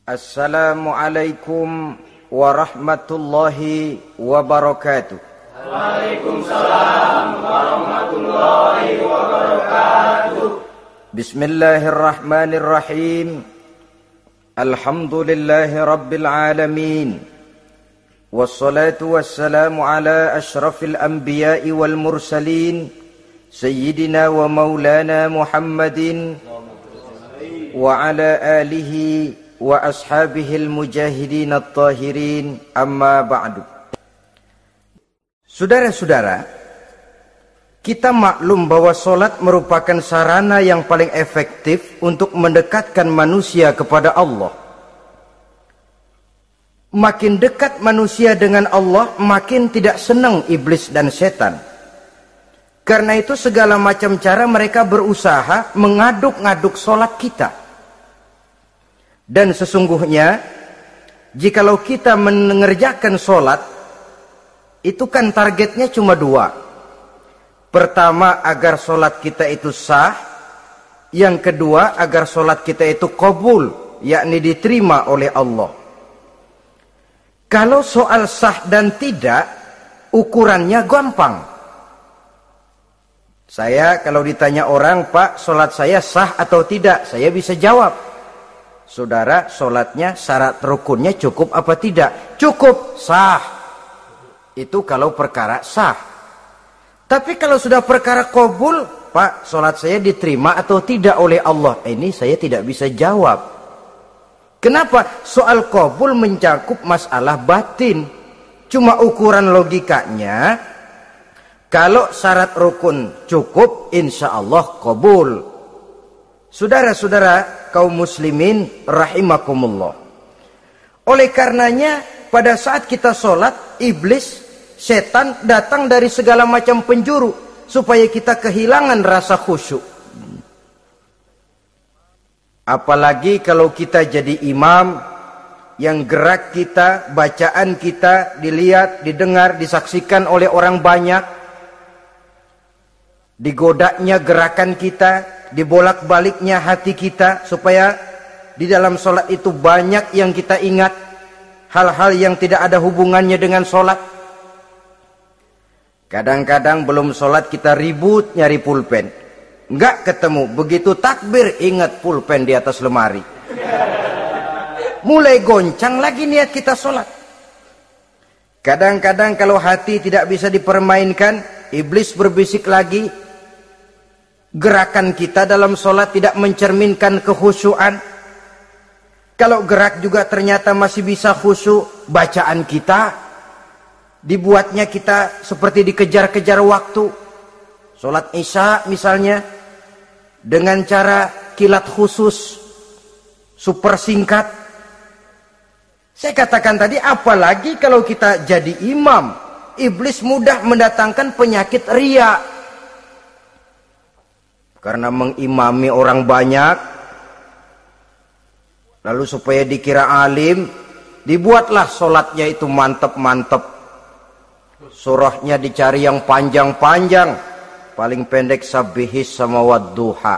Assalamualaikum warahmatullahi wabarakatuh. Waalaikumsalam warahmatullahi wabarakatuh. Bismillahirrahmanirrahim. Alhamdulillahi rabbil alamin. Wassalatu wassalamu ala ashrafil anbiya'i wal mursalin. Sayyidina wa maulana Muhammadin wa ala alihi wa ashabihil mujahidin at-tahirin, amma ba'du. Saudara-saudara, kita maklum bahwa solat merupakan sarana yang paling efektif untuk mendekatkan manusia kepada Allah. Makin dekat manusia dengan Allah, makin tidak senang iblis dan setan. Karena itu segala macam cara mereka berusaha mengaduk-ngaduk solat kita. Dan sesungguhnya, jikalau kita mengerjakan solat, itu kan targetnya cuma dua. Pertama, agar solat kita itu sah. Yang kedua, agar solat kita itu qabul, yakni diterima oleh Allah. Kalau soal sah dan tidak, ukurannya gampang. Saya kalau ditanya orang, Pak, solat saya sah atau tidak? Saya bisa jawab. Saudara, solatnya syarat rukunnya cukup apa tidak? Cukup, sah. Itu kalau perkara sah. Tapi kalau sudah perkara qabul, Pak, solat saya diterima atau tidak oleh Allah? Ini saya tidak bisa jawab. Kenapa? Soal qabul mencakup masalah batin. Cuma ukuran logikanya, kalau syarat rukun cukup, insya Allah qabul. Saudara-saudara kaum muslimin rahimakumullah. Oleh karenanya, pada saat kita sholat, iblis, setan datang dari segala macam penjuru supaya kita kehilangan rasa khusyuk. Apalagi kalau kita jadi imam yang gerak kita, bacaan kita dilihat, didengar, disaksikan oleh orang banyak. Digodanya gerakan kita, dibolak-baliknya hati kita, supaya di dalam sholat itu banyak yang kita ingat, hal-hal yang tidak ada hubungannya dengan sholat. Kadang-kadang belum sholat kita ribut nyari pulpen, nggak ketemu, begitu takbir ingat pulpen di atas lemari. Mulai goncang lagi niat kita sholat. Kadang-kadang kalau hati tidak bisa dipermainkan, iblis berbisik lagi. Gerakan kita dalam sholat tidak mencerminkan kekhusyuan. Kalau gerak juga ternyata masih bisa khusyuk, bacaan kita dibuatnya kita seperti dikejar-kejar waktu. Sholat isya misalnya, dengan cara kilat khusus, super singkat. Saya katakan tadi, apalagi kalau kita jadi imam, iblis mudah mendatangkan penyakit riya. Karena mengimami orang banyak, lalu supaya dikira alim, dibuatlah sholatnya itu mantep-mantep. Surahnya dicari yang panjang-panjang, paling pendek sabihis sama wadduha.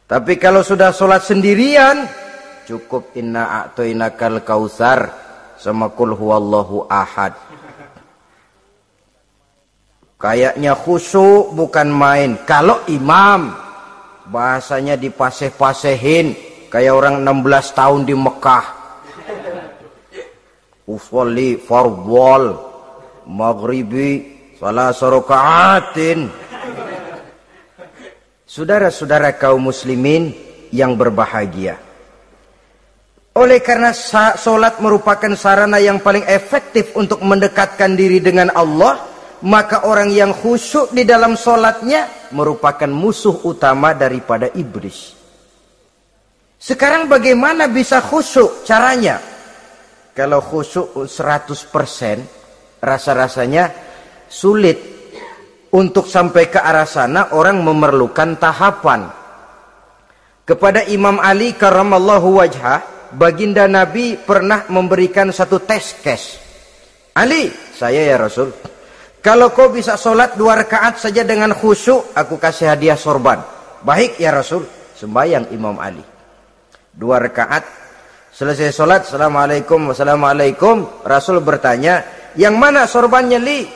Tapi kalau sudah sholat sendirian, cukup inna a'toinakal kausar sama kul huwallahu ahad. Kayaknya khusyuk bukan main. Kalau imam, bahasanya dipaseh-pasehin kayak orang 16 tahun di Mekah. Usolli fardhol maghribi salasa rakaatin. Saudara-saudara kaum muslimin yang berbahagia. Oleh karena solat merupakan sarana yang paling efektif untuk mendekatkan diri dengan Allah, maka orang yang khusyuk di dalam solatnya merupakan musuh utama daripada iblis. Sekarang bagaimana bisa khusyuk caranya? Kalau khusyuk 100%, rasa-rasanya sulit. Untuk sampai ke arah sana orang memerlukan tahapan. Kepada Imam Ali karramallahu wajhah, baginda Nabi pernah memberikan satu tes case. Ali, saya ya Rasul, kalau kau bisa sholat 2 rakaat saja dengan khusyuk, aku kasih hadiah sorban. Baik ya Rasul. Sembahyang Imam Ali. 2 rakaat. Selesai sholat, assalamualaikum, wassalamualaikum. Rasul bertanya, yang mana sorbannya li?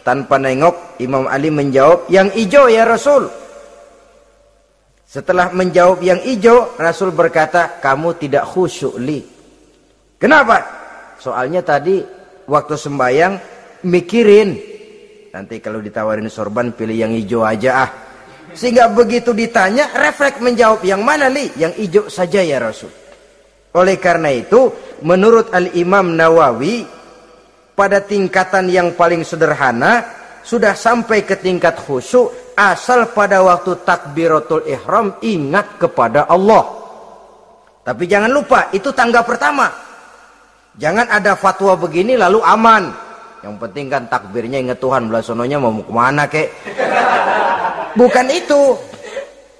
Tanpa nengok, Imam Ali menjawab, yang hijau ya Rasul. Setelah menjawab yang hijau, Rasul berkata, kamu tidak khusyuk li. Kenapa? Soalnya tadi waktu sembahyang mikirin, nanti kalau ditawarin sorban pilih yang hijau aja ah. Sehingga begitu ditanya, refleks menjawab, yang mana li? Yang hijau saja ya Rasul. Oleh karena itu, menurut Al-Imam Nawawi, pada tingkatan yang paling sederhana, sudah sampai ke tingkat khusyuk, asal pada waktu takbiratul ihram ingat kepada Allah. Tapi jangan lupa, itu tangga pertama. Jangan ada fatwa begini lalu aman. Yang penting kan takbirnya ingat Tuhan, belasononya mau kemana kek. Bukan itu.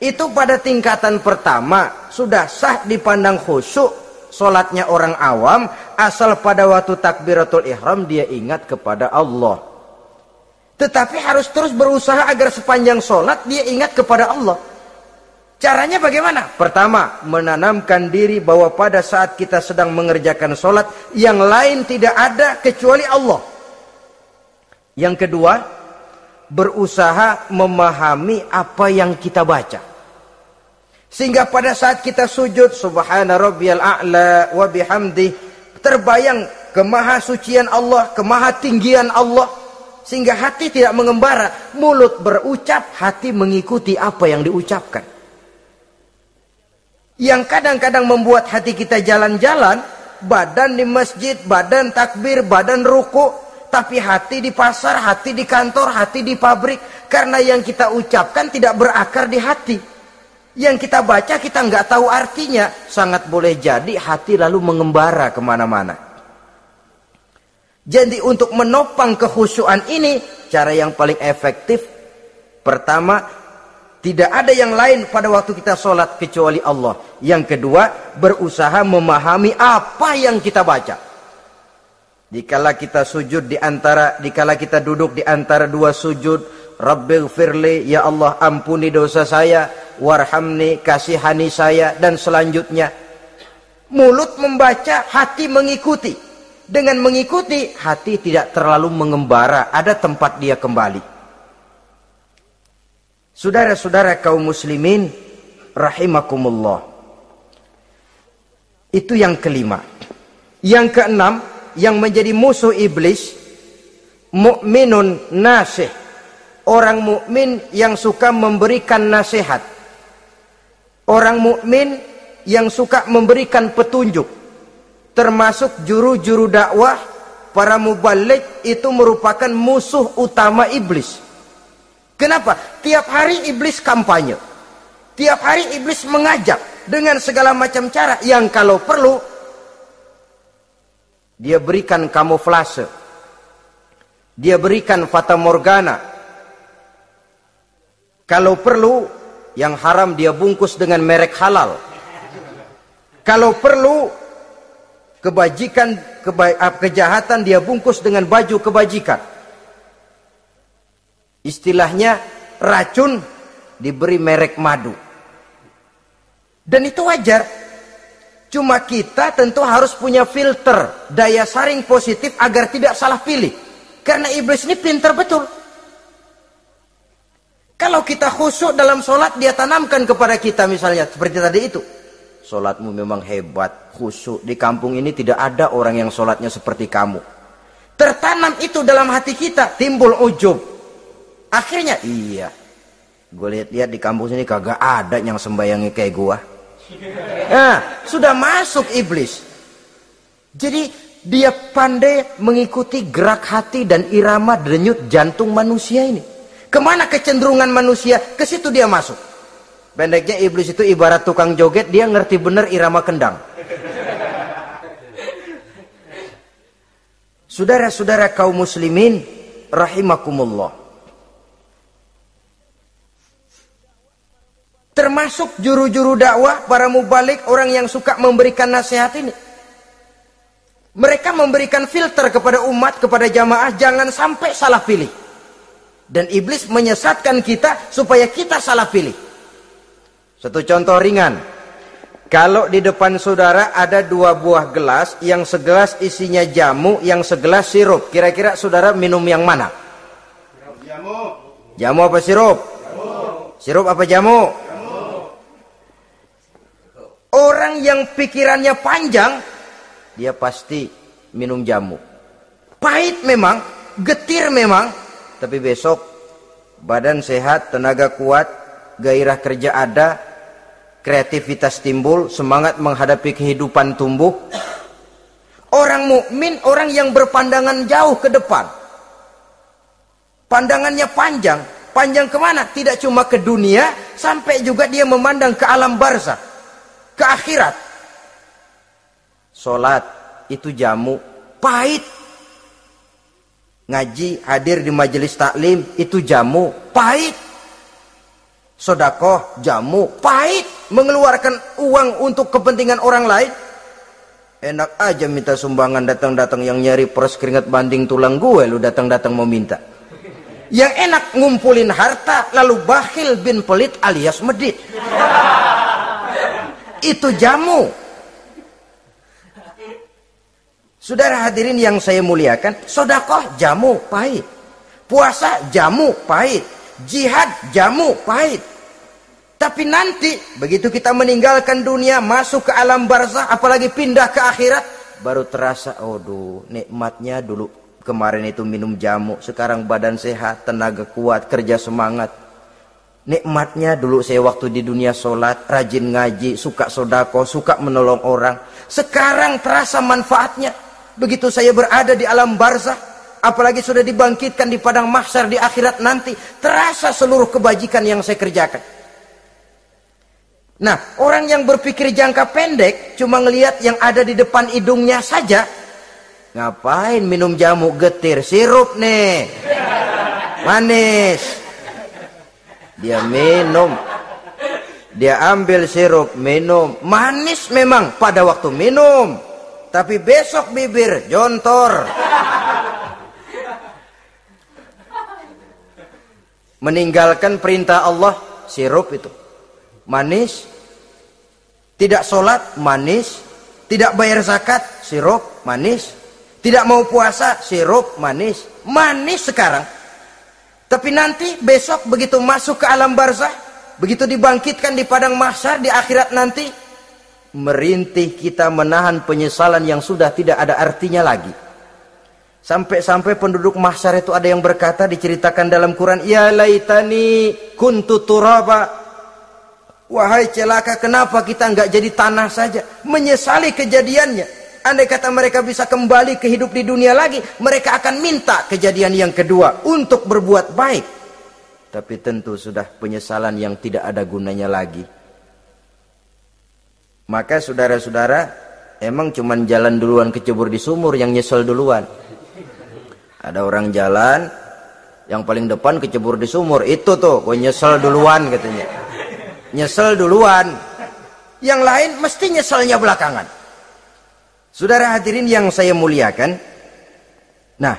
Itu pada tingkatan pertama sudah sah dipandang khusyuk solatnya orang awam, asal pada waktu takbiratul ihram dia ingat kepada Allah. Tetapi harus terus berusaha agar sepanjang solat dia ingat kepada Allah. Caranya bagaimana? Pertama, menanamkan diri bahwa pada saat kita sedang mengerjakan solat, yang lain tidak ada kecuali Allah. Yang kedua, berusaha memahami apa yang kita baca. Sehingga pada saat kita sujud, subhana rabbiyal a'la wa bihamdih, terbayang kemahasucian Allah, kemahatinggian Allah. Sehingga hati tidak mengembara, mulut berucap, hati mengikuti apa yang diucapkan. Yang kadang-kadang membuat hati kita jalan-jalan, badan di masjid, badan takbir, badan ruku, tapi hati di pasar, hati di kantor, hati di pabrik. Karena yang kita ucapkan tidak berakar di hati. Yang kita baca kita nggak tahu artinya, sangat boleh jadi hati lalu mengembara kemana-mana. Jadi untuk menopang kekhusyuan ini, cara yang paling efektif, pertama, tidak ada yang lain pada waktu kita sholat kecuali Allah. Yang kedua, berusaha memahami apa yang kita baca. Dikala kita sujud dikala kita duduk di antara dua sujud, Rabbighfirli, ya Allah ampuni dosa saya, warhamni, kasihani saya, dan selanjutnya. Mulut membaca, hati mengikuti. Dengan mengikuti, hati tidak terlalu mengembara, ada tempat dia kembali. Saudara-saudara kaum muslimin rahimakumullah. Itu yang kelima. Yang keenam, yang menjadi musuh iblis, mu'minun nasih. Orang mukmin yang suka memberikan nasihat. Orang mukmin yang suka memberikan petunjuk. Termasuk juru-juru dakwah, para muballigh itu merupakan musuh utama iblis. Kenapa? Tiap hari iblis kampanye. Tiap hari iblis mengajak dengan segala macam cara yang kalau perlu dia berikan kamuflase. Dia berikan fata morgana. Kalau perlu, yang haram dia bungkus dengan merek halal. Kalau perlu, kejahatan dia bungkus dengan baju kebajikan. Istilahnya, racun diberi merek madu. Dan itu wajar. Cuma kita tentu harus punya filter, daya saring positif agar tidak salah pilih. Karena iblis ini pintar betul. Kalau kita khusyuk dalam sholat, dia tanamkan kepada kita misalnya, seperti tadi itu. Sholatmu memang hebat, khusyuk. Di kampung ini tidak ada orang yang sholatnya seperti kamu. Tertanam itu dalam hati kita, timbul ujub. Akhirnya, iya. Gue lihat-lihat di kampung sini kagak ada yang sembayangi kayak gua. Nah, sudah masuk iblis. Jadi, dia pandai mengikuti gerak hati dan irama denyut jantung manusia ini. Kemana kecenderungan manusia, ke situ dia masuk. Pendeknya iblis itu ibarat tukang joget, dia ngerti bener irama kendang. Saudara-saudara kaum muslimin rahimakumullah. Termasuk juru-juru dakwah, para mubaligh, orang yang suka memberikan nasihat ini. Mereka memberikan filter kepada umat, kepada jamaah, jangan sampai salah pilih. Dan iblis menyesatkan kita supaya kita salah pilih. Satu contoh ringan. Kalau di depan saudara ada 2 buah gelas, yang segelas isinya jamu, yang segelas sirup. Kira-kira saudara minum yang mana? Jamu. Jamu apa sirup? Jamu. Sirup apa jamu? Jamu. Orang yang pikirannya panjang, dia pasti minum jamu. Pahit memang, getir memang, tapi besok badan sehat, tenaga kuat, gairah kerja ada, kreativitas timbul, semangat menghadapi kehidupan tumbuh. Orang mukmin, orang yang berpandangan jauh ke depan. Pandangannya panjang. Panjang kemana? Tidak cuma ke dunia, sampai juga dia memandang ke alam barzakh, ke akhirat. Sholat itu jamu, pahit. Ngaji, hadir di majelis taklim, itu jamu, pahit. Sedekah, jamu, pahit. Mengeluarkan uang untuk kepentingan orang lain, enak aja minta sumbangan, datang-datang yang nyari peres keringat banding tulang gue, lu datang-datang mau minta. Yang enak ngumpulin harta, lalu bakhil bin pelit alias medit. Itu jamu. Saudara hadirin yang saya muliakan, sedekah jamu, pahit. Puasa jamu, pahit. Jihad jamu, pahit. Tapi nanti begitu kita meninggalkan dunia, masuk ke alam barzakh, apalagi pindah ke akhirat, baru terasa, aduh, nikmatnya dulu kemarin itu minum jamu, sekarang badan sehat, tenaga kuat, kerja semangat. Nikmatnya dulu saya waktu di dunia sholat, rajin ngaji, suka sodako, suka menolong orang. Sekarang terasa manfaatnya. Begitu saya berada di alam barzakh, apalagi sudah dibangkitkan di padang mahsyar di akhirat nanti, terasa seluruh kebajikan yang saya kerjakan. Nah, orang yang berpikir jangka pendek, cuma ngelihat yang ada di depan hidungnya saja. Ngapain minum jamu getir? Sirup nih, manis. Dia minum. Dia ambil sirup, minum. Manis memang pada waktu minum. Tapi besok bibir jontor. Meninggalkan perintah Allah, sirup itu. Manis. Tidak sholat, manis. Tidak bayar zakat, sirup, manis. Tidak mau puasa, sirup, manis. Manis sekarang. Tapi nanti besok begitu masuk ke alam barzakh, begitu dibangkitkan di padang mahsyar di akhirat nanti, merintih kita menahan penyesalan yang sudah tidak ada artinya lagi. Sampai-sampai penduduk mahsyar itu ada yang berkata, diceritakan dalam Quran, ya laitani kuntu turaba. Wahai celaka, kenapa kita nggak jadi tanah saja? Menyesali kejadiannya. Andai kata mereka bisa kembali ke hidup di dunia lagi, mereka akan minta kejadian yang kedua untuk berbuat baik. Tapi tentu sudah penyesalan yang tidak ada gunanya lagi. Maka saudara-saudara, emang cuman jalan duluan kecebur di sumur yang nyesel duluan. Ada orang jalan, yang paling depan kecebur di sumur, itu tuh, gue nyesel duluan katanya. Nyesel duluan. Yang lain mesti nyeselnya belakangan. Saudara hadirin yang saya muliakan. Nah,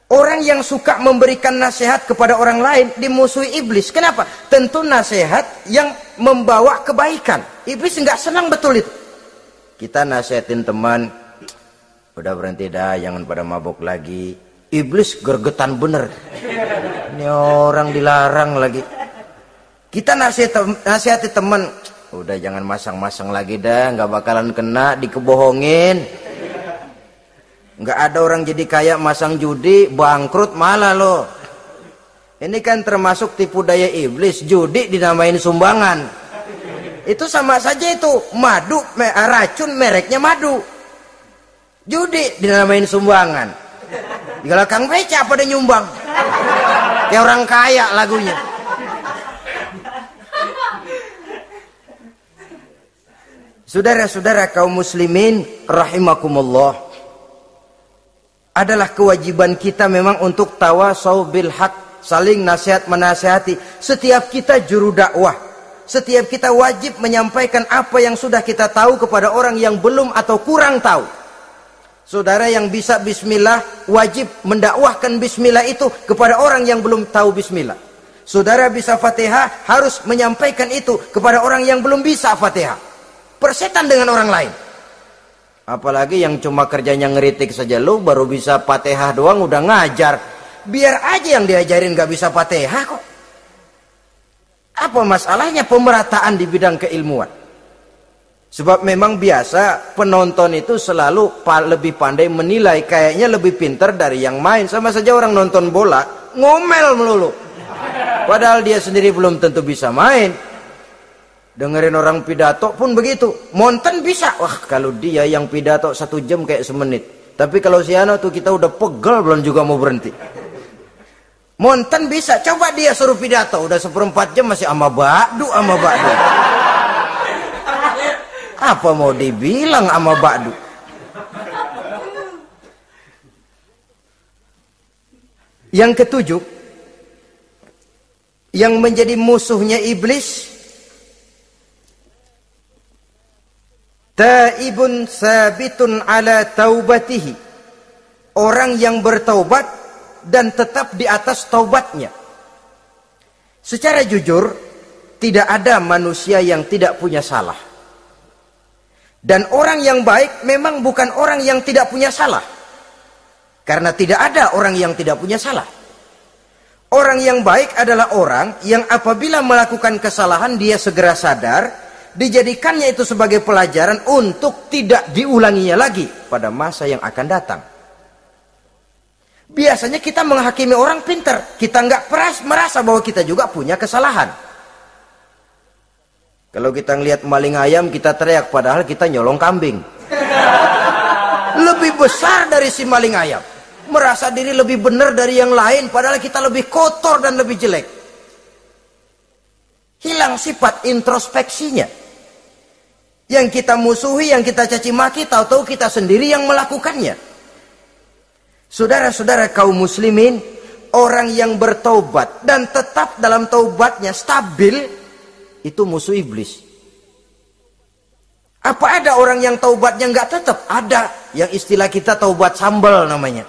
orang yang suka memberikan nasihat kepada orang lain dimusuhi iblis. Kenapa? Tentu nasihat yang membawa kebaikan. Iblis nggak senang betul itu. Kita nasihatin teman, udah berhenti dah, jangan pada mabuk lagi. Iblis gergetan bener. Ini orang dilarang lagi. Kita nasihati teman, udah jangan masang-masang lagi dah, nggak bakalan kena, dikebohongin. Nggak ada orang jadi kaya masang judi, bangkrut malah lo. Ini kan termasuk tipu daya iblis, judi dinamain sumbangan. Itu sama saja itu, madu, racun mereknya madu. Judi dinamain sumbangan. Di belakang beca pada nyumbang. Kayak orang kaya lagunya. Saudara-saudara kaum muslimin rahimakumullah, adalah kewajiban kita memang untuk tawasau bil haq, saling nasihat menasihati. Setiap kita juru dakwah, setiap kita wajib menyampaikan apa yang sudah kita tahu kepada orang yang belum atau kurang tahu. Saudara yang bisa bismillah wajib mendakwahkan bismillah itu kepada orang yang belum tahu bismillah. Saudara bisa Fatihah harus menyampaikan itu kepada orang yang belum bisa Fatihah. persetan dengan orang lain. Apalagi yang cuma kerjanya ngeritik saja, lu baru bisa Fatihah doang udah ngajar. Biar aja yang diajarin gak bisa Fatihah kok. Apa masalahnya pemerataan di bidang keilmuan? Sebab memang biasa penonton itu selalu lebih pandai menilai, kayaknya lebih pintar dari yang main. Sama saja orang nonton bola ngomel melulu, padahal dia sendiri belum tentu bisa main. Dengerin orang pidato pun begitu. Monten bisa. Wah, kalau dia yang pidato 1 jam kayak semenit. Tapi kalau si Ano tuh kita udah pegel belum juga mau berhenti. Monten bisa. Coba dia suruh pidato udah 1/4 jam masih ama ba'du. Apa mau dibilang ama ba'du? Yang ketujuh, yang menjadi musuhnya iblis, taibun sabitun ala taubatihi. Orang yang bertaubat dan tetap di atas taubatnya. Secara jujur, tidak ada manusia yang tidak punya salah. Dan orang yang baik memang bukan orang yang tidak punya salah. Karena tidak ada orang yang tidak punya salah. Orang yang baik adalah orang yang apabila melakukan kesalahan dia segera sadar, dijadikannya itu sebagai pelajaran untuk tidak diulanginya lagi pada masa yang akan datang. Biasanya kita menghakimi orang pintar, kita nggak merasa bahwa kita juga punya kesalahan. Kalau kita ngelihat maling ayam kita teriak, padahal kita nyolong kambing. Lebih besar dari si maling ayam, merasa diri lebih benar dari yang lain, padahal kita lebih kotor dan lebih jelek. Hilang sifat introspeksinya. Yang kita musuhi, yang kita caci maki, tahu-tahu kita sendiri yang melakukannya. Saudara-saudara kaum muslimin, orang yang bertaubat dan tetap dalam taubatnya stabil, itu musuh iblis. Apa ada orang yang taubatnya nggak tetap? Ada. Yang istilah kita taubat sambal namanya.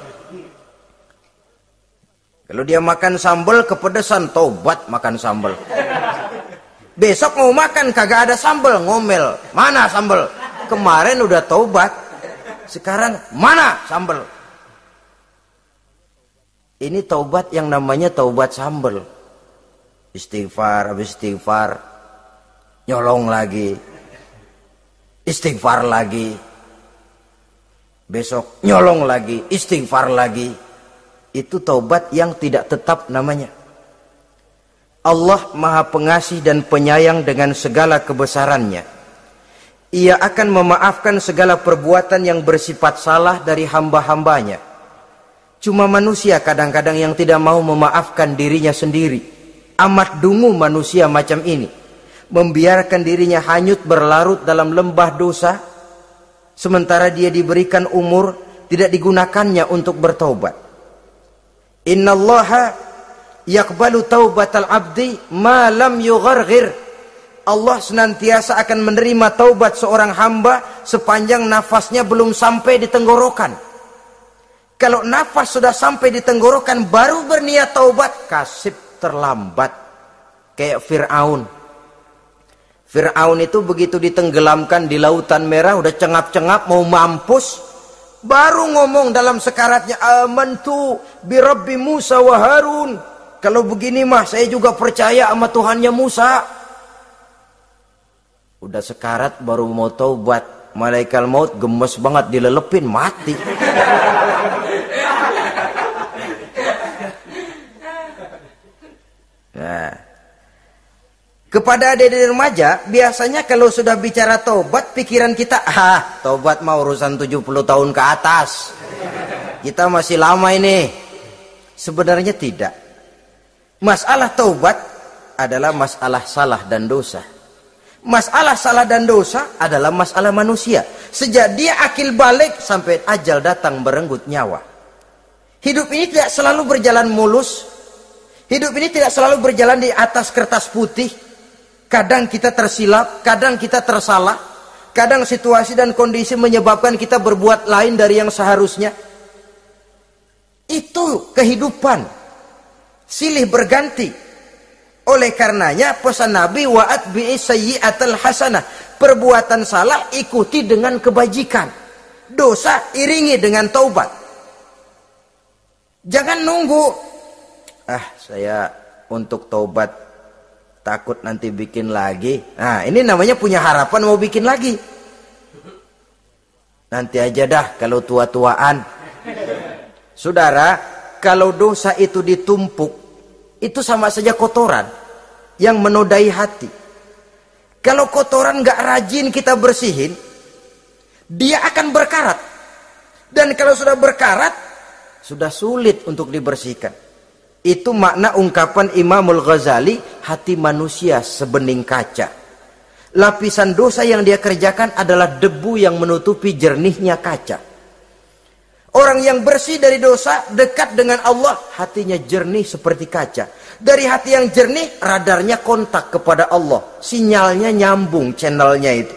Kalau dia makan sambal kepedesan, taubat makan sambal. Besok mau makan kagak ada sambal, ngomel. Mana sambal? Kemarin udah taubat. Sekarang mana sambal? Ini taubat yang namanya taubat sambal. Istighfar, habis istighfar nyolong lagi. Istighfar lagi. Besok nyolong lagi, istighfar lagi. Itu taubat yang tidak tetap namanya. Allah Maha Pengasih dan Penyayang dengan segala kebesarannya. Ia akan memaafkan segala perbuatan yang bersifat salah dari hamba-hambanya. Cuma manusia kadang-kadang yang tidak mau memaafkan dirinya sendiri. Amat dungu manusia macam ini. Membiarkan dirinya hanyut berlarut dalam lembah dosa. Sementara dia diberikan umur, tidak digunakannya untuk bertaubat. Innallaha yaqbalu taubatal abdi ma lam yugharghir. Allah senantiasa akan menerima taubat seorang hamba sepanjang nafasnya belum sampai di tenggorokan. Kalau nafas sudah sampai di tenggorokan baru berniat taubat, kasib terlambat. Kayak Fir'aun. Fir'aun itu begitu ditenggelamkan di lautan merah, udah cengap-cengap mau mampus, baru ngomong dalam sekaratnya, amantu bi Rabbi Musa wa Harun. Kalau begini mah saya juga percaya sama Tuhannya Musa. Udah sekarat baru mau taubat, malaikat maut gemes banget dilelepin, mati. Nah, kepada adik-adik remaja biasanya kalau sudah bicara taubat, pikiran kita, taubat mah urusan 70 tahun ke atas, kita masih lama ini. Sebenarnya tidak. Masalah taubat adalah masalah salah dan dosa. Masalah salah dan dosa adalah masalah manusia. Sejak dia akil balik sampai ajal datang berenggut nyawa. Hidup ini tidak selalu berjalan mulus. Hidup ini tidak selalu berjalan di atas kertas putih. Kadang kita tersilap, kadang kita tersalah. Kadang situasi dan kondisi menyebabkan kita berbuat lain dari yang seharusnya. Itu kehidupan. Silih berganti. Oleh karenanya pesan Nabi, wa'at bi'i sayyi'atal hasanah, Perbuatan salah ikuti dengan kebajikan. Dosa iringi dengan taubat. Jangan nunggu. Saya untuk taubat takut nanti bikin lagi. Nah, ini namanya punya harapan mau bikin lagi. Nanti aja dah kalau tua-tuaan. Saudara, kalau dosa itu ditumpuk, itu sama saja kotoran yang menodai hati. Kalau kotoran gak rajin kita bersihin, dia akan berkarat. Dan kalau sudah berkarat, sudah sulit untuk dibersihkan. Itu makna ungkapan Imamul Ghazali, hati manusia sebening kaca. Lapisan dosa yang dia kerjakan adalah debu yang menutupi jernihnya kaca. Orang yang bersih dari dosa, dekat dengan Allah, hatinya jernih seperti kaca. Dari hati yang jernih, radarnya kontak kepada Allah. Sinyalnya nyambung channelnya itu.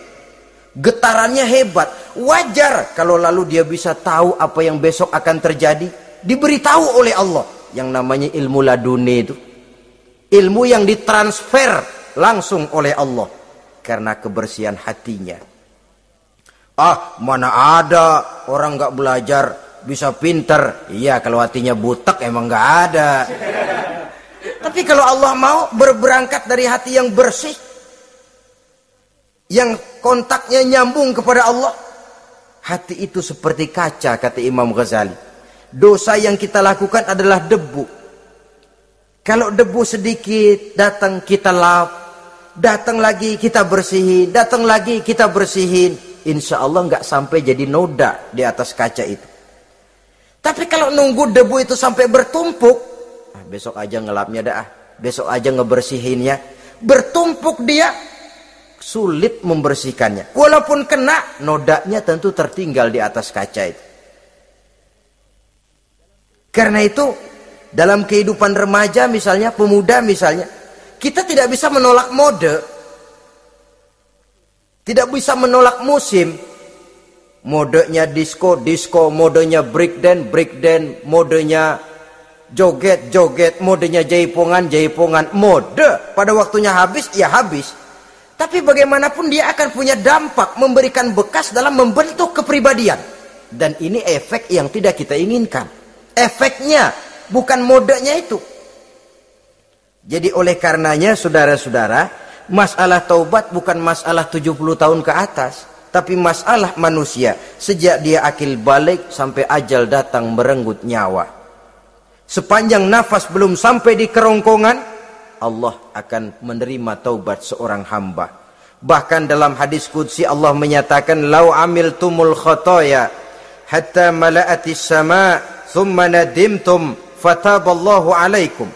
Getarannya hebat. Wajar kalau lalu dia bisa tahu apa yang besok akan terjadi. Diberitahu oleh Allah. Yang namanya ilmu laduni itu. Ilmu yang ditransfer langsung oleh Allah. Karena kebersihan hatinya. Mana ada orang gak belajar bisa pinter. Iya, kalau hatinya butek emang gak ada. Tapi kalau Allah mau berberangkat dari hati yang bersih, yang kontaknya nyambung kepada Allah, hati itu seperti kaca, kata Imam Ghazali. Dosa yang kita lakukan adalah debu. Kalau debu sedikit datang kita lap, datang lagi kita bersihin, datang lagi kita bersihin, insya Allah nggak sampai jadi noda di atas kaca itu. Tapi kalau nunggu debu itu sampai bertumpuk, besok aja ngelapnya dah, besok aja ngebersihinnya, bertumpuk dia, sulit membersihkannya. Walaupun kena, nodanya tentu tertinggal di atas kaca itu. Karena itu, dalam kehidupan remaja misalnya, pemuda misalnya, kita tidak bisa menolak mode, tidak bisa menolak musim. Modenya disco, modenya breakdance, modenya joget, modenya jaipongan. Mode pada waktunya habis, ya habis. Tapi bagaimanapun dia akan punya dampak, memberikan bekas dalam membentuk kepribadian. Dan ini efek yang tidak kita inginkan. Efeknya, bukan modenya itu. Jadi oleh karenanya saudara-saudara, masalah taubat bukan masalah 70 tahun ke atas, tapi masalah manusia sejak dia akil balik sampai ajal datang merenggut nyawa. Sepanjang nafas belum sampai di kerongkongan, Allah akan menerima taubat seorang hamba. Bahkan dalam hadis qudsi Allah menyatakan, "Lau amiltumul khotoya hatta mala'atis sama, thumma nadimtum, fataballahu alaikum."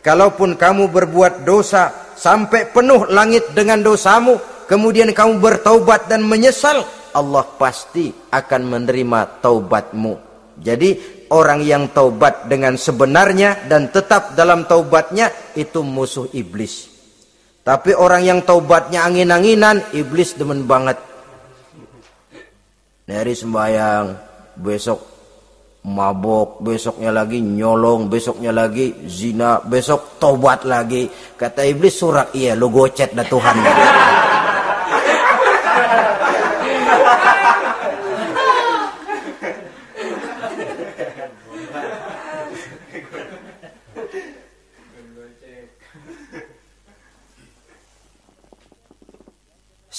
Kalaupun kamu berbuat dosa sampai penuh langit dengan dosamu, kemudian kamu bertaubat dan menyesal, Allah pasti akan menerima taubatmu. Jadi orang yang taubat dengan sebenarnya dan tetap dalam taubatnya, itu musuh iblis. Tapi orang yang taubatnya angin-anginan, iblis demen banget. Hari sembahyang, besok mabok, besoknya lagi nyolong, besoknya lagi zina, besok taubat lagi. Kata iblis, surak, iya lu gocet dah Tuhan.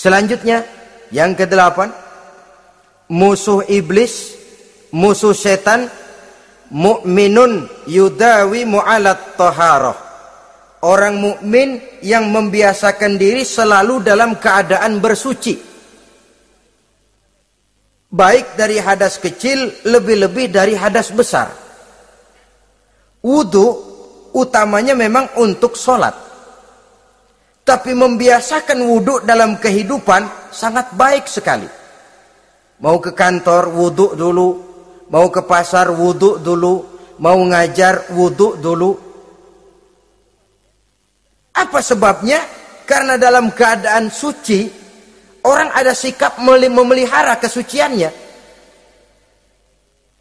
Selanjutnya, yang ke-8, musuh iblis, musuh setan, mukminun yudawi mu'alat taharah. Orang mukmin yang membiasakan diri selalu dalam keadaan bersuci. Baik dari hadas kecil, lebih-lebih dari hadas besar. Wudu utamanya memang untuk sholat. Tapi membiasakan wudu dalam kehidupan sangat baik sekali. Mau ke kantor, wudu dulu. Mau ke pasar, wudu dulu. Mau ngajar, wudu dulu. Apa sebabnya? Karena dalam keadaan suci, orang ada sikap memelihara kesuciannya.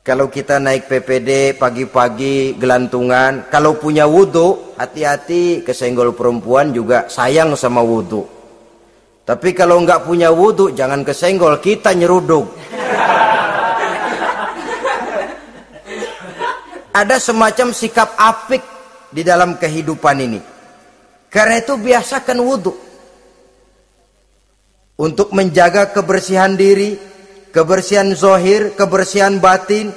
Kalau kita naik PPD pagi-pagi gelantungan, kalau punya wudu, hati-hati kesenggol perempuan juga sayang sama wudu. Tapi kalau nggak punya wudhu, jangan kesenggol, kita nyeruduk. Ada semacam sikap apik di dalam kehidupan ini. Karena itu biasakan wudhu. Untuk menjaga kebersihan diri, kebersihan zahir, kebersihan batin.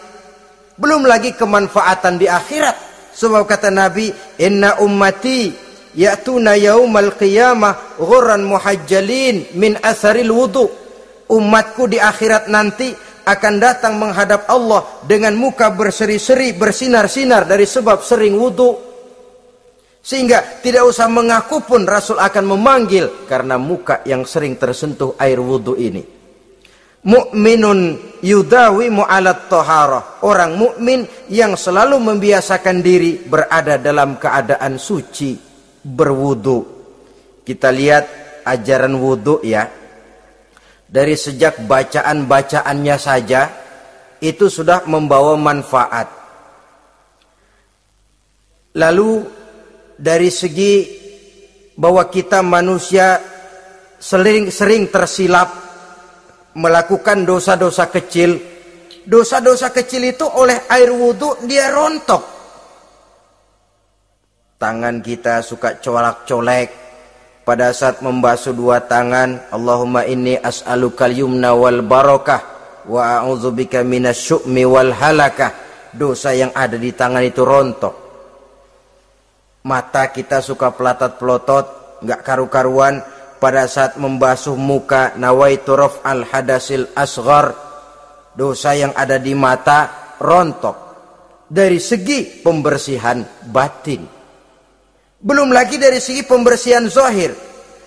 Belum lagi kemanfaatan di akhirat. Sebab kata Nabi, inna ummati ya'tuna yaumal qiyamah ghurran muhajjalin min atharil wudhu. Umatku di akhirat nanti akan datang menghadap Allah dengan muka berseri-seri, bersinar-sinar dari sebab sering wudhu. Sehingga tidak usah mengaku pun Rasul akan memanggil karena muka yang sering tersentuh air wudhu ini. Mu'minun yudawimu alat toharoh. Orang mukmin yang selalu membiasakan diri berada dalam keadaan suci, berwudhu. Kita lihat ajaran wudhu ya. Dari sejak bacaan-bacaannya saja itu sudah membawa manfaat. Lalu dari segi bahwa kita manusia sering tersilap melakukan dosa-dosa kecil. Dosa-dosa kecil itu oleh air wudhu dia rontok. Tangan kita suka colak-colek pada saat membasuh dua tangan. Allahumma inni as'alukal yumna wal barakah wa a'udzubika minasyu'mi wal halakah. Dosa yang ada di tangan itu rontok. Mata kita suka pelotot, nggak karu-karuan pada saat membasuh muka. Nawaitu raf'al hadasil asghar. Dosa yang ada di mata rontok. Dari segi pembersihan batin. Belum lagi dari segi pembersihan zahir.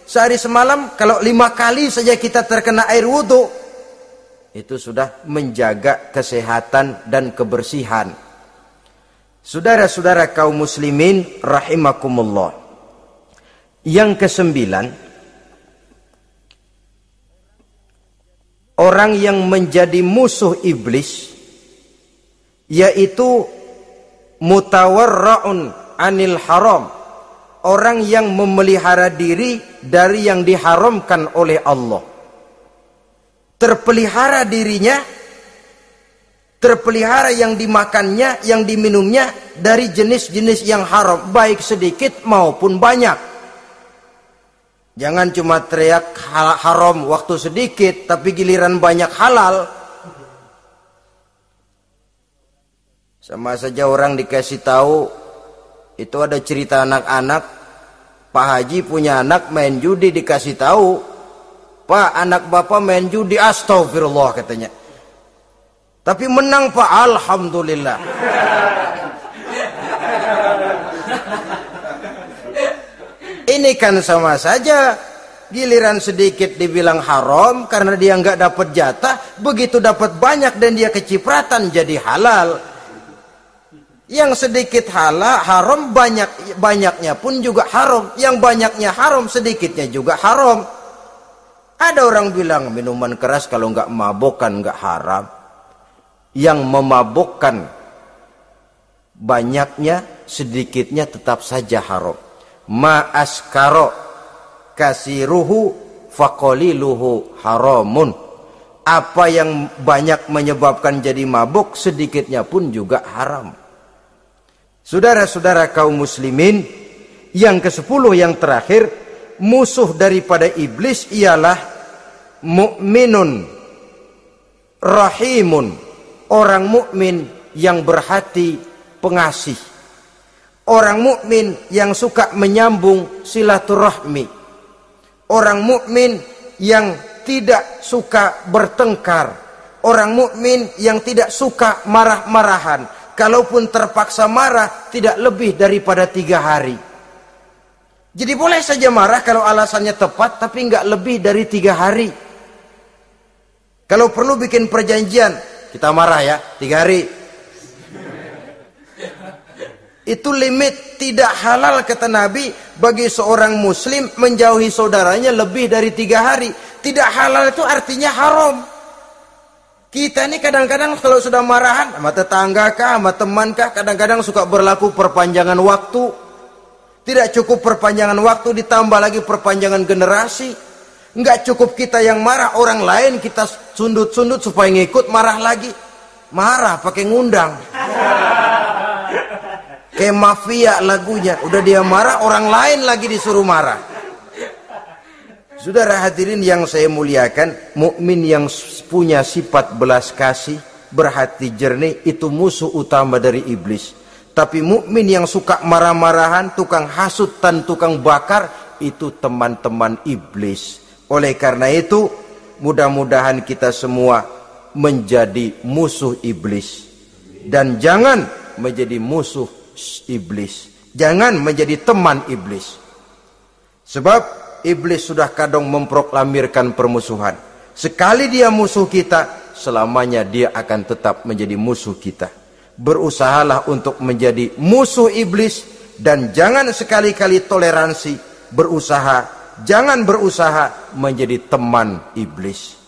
Sehari semalam kalau 5 kali saja kita terkena air wudhu, itu sudah menjaga kesehatan dan kebersihan. Saudara-saudara kaum muslimin rahimakumullah. Yang kesembilan, orang yang menjadi musuh iblis yaitu mutawarra'un anil haram. Orang yang memelihara diri dari yang diharamkan oleh Allah. Terpelihara dirinya, terpelihara yang dimakannya, yang diminumnya dari jenis-jenis yang haram, baik sedikit maupun banyak. Jangan cuma teriak haram waktu sedikit, tapi giliran banyak halal. Sama saja orang dikasih tahu, itu ada cerita anak-anak, Pak Haji punya anak main judi, dikasih tahu, Pak, anak bapak main judi, astagfirullah katanya. Tapi menang Pak, alhamdulillah. Ini kan sama saja. Giliran sedikit dibilang haram karena dia nggak dapat jatah, begitu dapat banyak dan dia kecipratan jadi halal. Yang sedikit haram, banyaknya pun juga haram. Yang banyaknya haram, sedikitnya juga haram. Ada orang bilang minuman keras kalau nggak mabok kan nggak haram. Yang memabukkan banyaknya, sedikitnya tetap saja haram. Ma askaro kasiruhu faqaliluhu haramun. Apa yang banyak menyebabkan jadi mabuk, sedikitnya pun juga haram. Saudara-saudara kaum muslimin, yang ke-10 yang terakhir, musuh daripada iblis ialah mukminun rahimun. Orang mukmin yang berhati pengasih. Orang mukmin yang suka menyambung silaturahmi. Orang mukmin yang tidak suka bertengkar. Orang mukmin yang tidak suka marah-marahan. Kalaupun terpaksa marah, tidak lebih daripada 3 hari. Jadi boleh saja marah kalau alasannya tepat, tapi nggak lebih dari 3 hari. Kalau perlu bikin perjanjian, kita marah ya 3 hari. Itu limit. Tidak halal kata Nabi bagi seorang muslim menjauhi saudaranya lebih dari 3 hari. Tidak halal itu artinya haram. Kita ini kadang-kadang kalau sudah marahan sama tetangga kah, sama teman kah, kadang-kadang suka berlaku perpanjangan waktu. Tidak cukup perpanjangan waktu, ditambah lagi perpanjangan generasi. Enggak cukup kita yang marah, orang lain kita sundut-sundut supaya ngikut marah lagi. Marah pakai ngundang. Kayak mafia lagunya, udah dia marah, orang lain lagi disuruh marah. Saudara hadirin yang saya muliakan, mukmin yang punya sifat belas kasih, berhati jernih, itu musuh utama dari iblis. Tapi mukmin yang suka marah-marahan, tukang hasut dan tukang bakar, itu teman-teman iblis. Oleh karena itu, mudah-mudahan kita semua menjadi musuh iblis. Dan jangan menjadi musuh iblis. Jangan menjadi teman iblis. Sebab iblis sudah kadang memproklamirkan permusuhan. Sekali dia musuh kita, selamanya dia akan tetap menjadi musuh kita. Berusahalah untuk menjadi musuh iblis, dan jangan sekali-kali toleransi. Jangan berusaha menjadi teman iblis.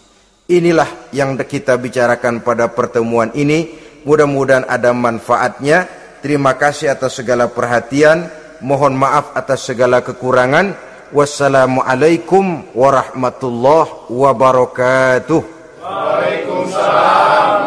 Inilah yang kita bicarakan pada pertemuan ini. Mudah-mudahan ada manfaatnya. Terima kasih atas segala perhatian. Mohon maaf atas segala kekurangan. Wassalamualaikum warahmatullahi wabarakatuh. Waalaikumsalam.